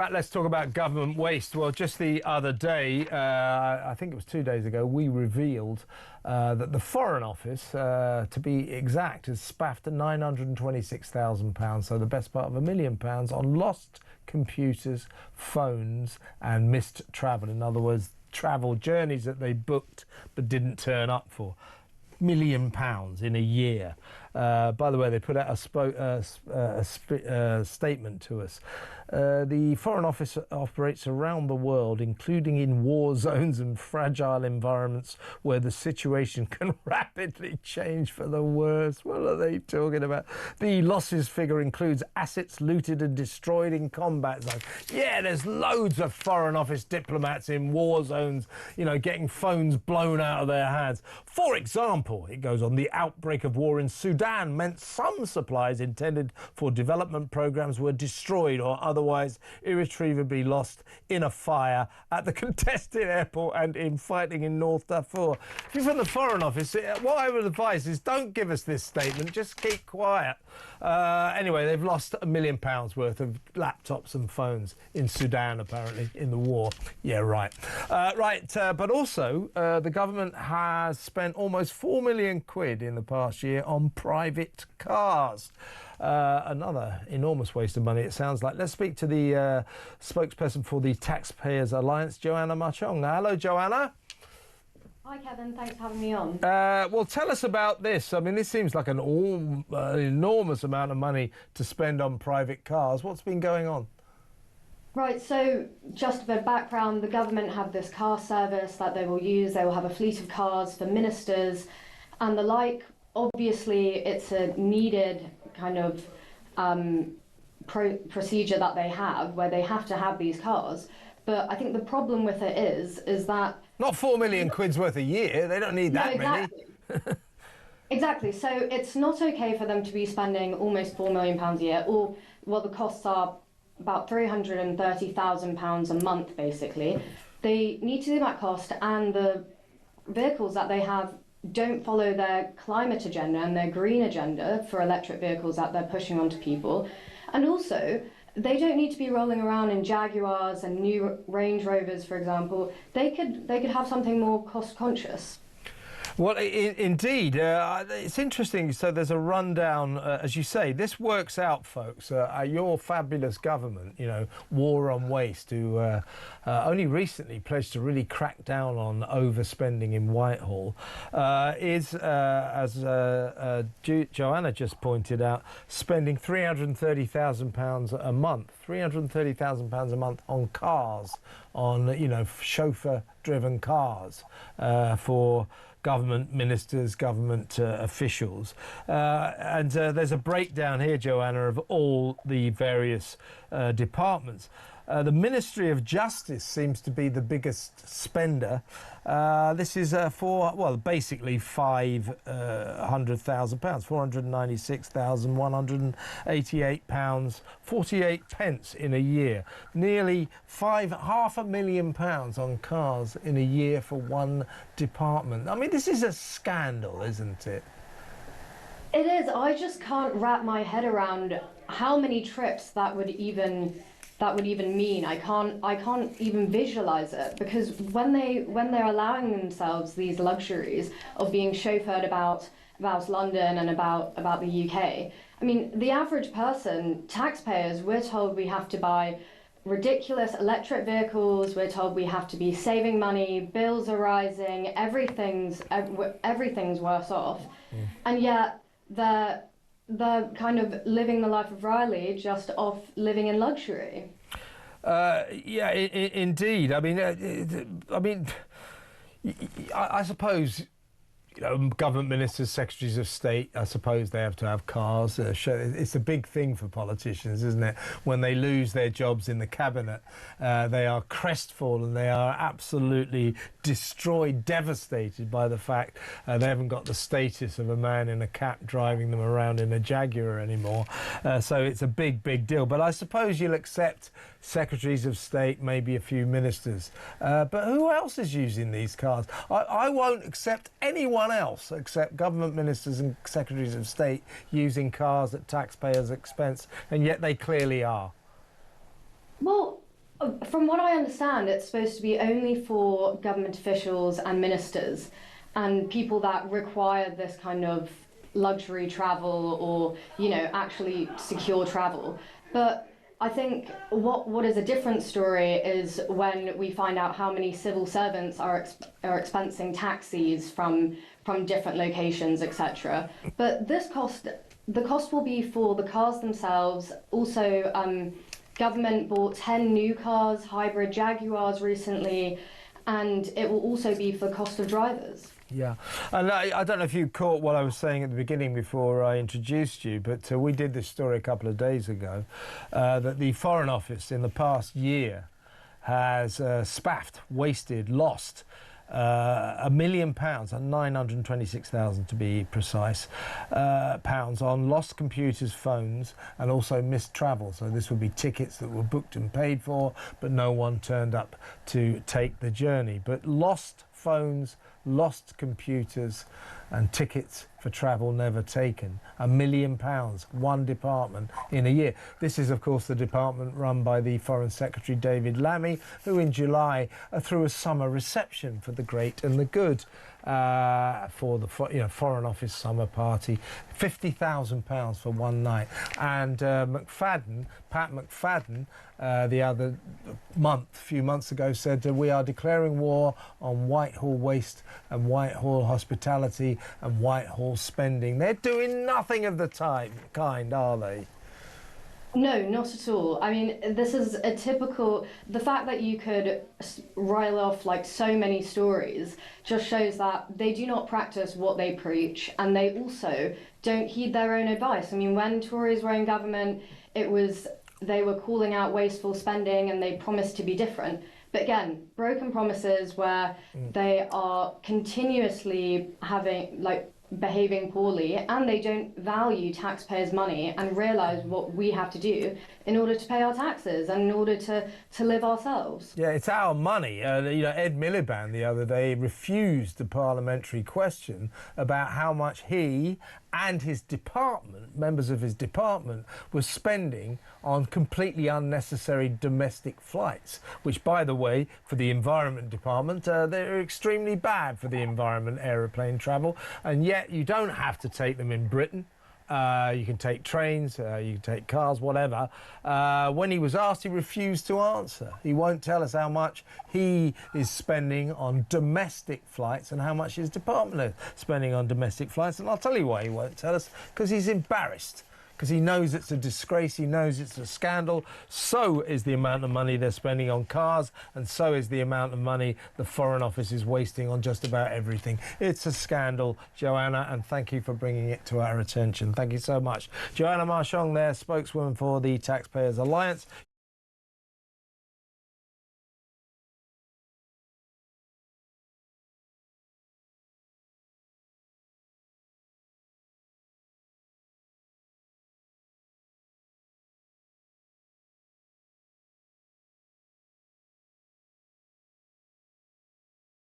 Right, let's talk about government waste. Well, just the other day, I think it was 2 days ago, we revealed that the Foreign Office, to be exact, has spaffed £926,000, so the best part of £1 million, on lost computers, phones and missed travel. In other words, travel journeys that they booked but didn't turn up for. £1 million in a year. By the way, they put out a statement to us. The Foreign Office operates around the world, including in war zones and fragile environments where the situation can rapidly change for the worse. What are they talking about? The losses figure includes assets looted and destroyed in combat zones. Yeah, there's loads of Foreign Office diplomats in war zones, you know, getting phones blown out of their hands. For example, it goes on, the outbreak of war in Sudan meant some supplies intended for development programs were destroyed or otherwise irretrievably lost in a fire at the contested airport and in fighting in North Darfur. If you're from the Foreign Office, what I would advise is don't give us this statement, just keep quiet. Anyway, they've lost £1 million worth of laptops and phones in Sudan, apparently, in the war. Yeah, right. But also, the government has spent almost £4 million in the past year on private cars. Another enormous waste of money, it sounds like. Let's speak to the spokesperson for the Taxpayers Alliance, Joanna Marchong. Hello, Joanna. Hi, Kevin. Thanks for having me on. Well, tell us about this. I mean, this seems like an enormous amount of money to spend on private cars. What's been going on? Right, so just for background, the government have this car service that they will use. They will have a fleet of cars for ministers and the like. Obviously, it's a needed kind of procedure that they have, where they have to have these cars. But I think the problem with it is that... Not £4 million worth a year. They don't need that many. Exactly. So it's not okay for them to be spending almost £4 million a year, or, well, the costs are about £330,000 a month, basically. They need to do that cost, and the vehicles that they have don't follow their climate agenda and their green agenda for electric vehicles that they're pushing onto people. And also, they don't need to be rolling around in Jaguars and new Range Rovers, for example. They could have something more cost-conscious. Well, indeed, it's interesting. So there's a rundown, as you say, this works out, folks. Your fabulous government, you know, War on Waste, who only recently pledged to really crack down on overspending in Whitehall, is, as Joanna just pointed out, spending £330,000 a month, £330,000 a month on cars, on, you know, chauffeur-driven cars for government ministers, government officials. And there's a breakdown here, Joanna, of all the various departments. The Ministry of Justice seems to be the biggest spender. This is for, well, basically £500,000, £496,188, 48 pence in a year. Nearly £500,000 on cars in a year for one department. I mean, this is a scandal, isn't it? It is. I just can't wrap my head around how many trips that would even mean. I can't even visualize it, because when they're allowing themselves these luxuries of being chauffeured about London and about the UK, I mean, the average person, taxpayers, we're told we have to buy ridiculous electric vehicles, we're told we have to be saving money, bills are rising, everything's worse off. And yet they're kind of living the life of Riley, just off living in luxury. Yeah, indeed. I mean, I suppose, you know, government ministers, secretaries of state, I suppose they have to have cars. It's a big thing for politicians, isn't it? When they lose their jobs in the cabinet, they are crestfallen. They are absolutely destroyed, devastated by the fact they haven't got the status of a man in a cap driving them around in a Jaguar anymore. So it's a big, big deal. But I suppose you'll accept secretaries of state, maybe a few ministers. But who else is using these cars? I won't accept anyone else except government ministers and secretaries of state using cars at taxpayers' expense, and yet they clearly are. Well, From what I understand, it's supposed to be only for government officials and ministers and people that require this kind of luxury travel or, actually secure travel. But I think what is a different story is when we find out how many civil servants are expensing taxis from different locations, etc. But the cost will be for the cars themselves. Also, government bought 10 new cars, hybrid Jaguars recently, and it will also be for the cost of drivers. Yeah, and I don't know if you caught what I was saying at the beginning before I introduced you, but we did this story a couple of days ago, that the Foreign Office in the past year has spaffed, wasted, lost £1 million, and 926,000 to be precise, pounds on lost computers, phones, and also missed travel. So this would be tickets that were booked and paid for, but no one turned up to take the journey. But lost phones, lost computers, and tickets for travel never taken. £1 million, one department in a year. This is, of course, the department run by the Foreign Secretary David Lammy, who in July threw a summer reception for the great and the good for the Foreign Office summer party. £50,000 for one night. And Pat McFadden, the other few months ago, said we are declaring war on Whitehall waste and Whitehall hospitality and Whitehall spending. They're doing nothing of the kind, are they? No, not at all. I mean, this is a typical... The fact that you could rile off like so many stories just shows that they do not practice what they preach, and they also don't heed their own advice. I mean, when Tories were in government, they were calling out wasteful spending and they promised to be different. But again, broken promises where they are continuously behaving poorly, and they don't value taxpayers' money and realise what we have to do in order to pay our taxes and in order to live ourselves. Yeah, it's our money. Ed Miliband the other day refused a parliamentary question about how much he and his department, members of his department, were spending on completely unnecessary domestic flights, which, by the way, for the Environment Department, they're extremely bad for the environment, aeroplane travel, and yet you don't have to take them in Britain. You can take trains, you can take cars, whatever. When he was asked, he refused to answer. He won't tell us how much he is spending on domestic flights and how much his department is spending on domestic flights. And I'll tell you why he won't tell us, because he's embarrassed. Because he knows it's a disgrace, he knows it's a scandal. So is the amount of money they're spending on cars, and so is the amount of money the Foreign Office is wasting on just about everything. It's a scandal, Joanna, and thank you for bringing it to our attention. Thank you so much. Joanna Marchong there, spokeswoman for the Taxpayers Alliance.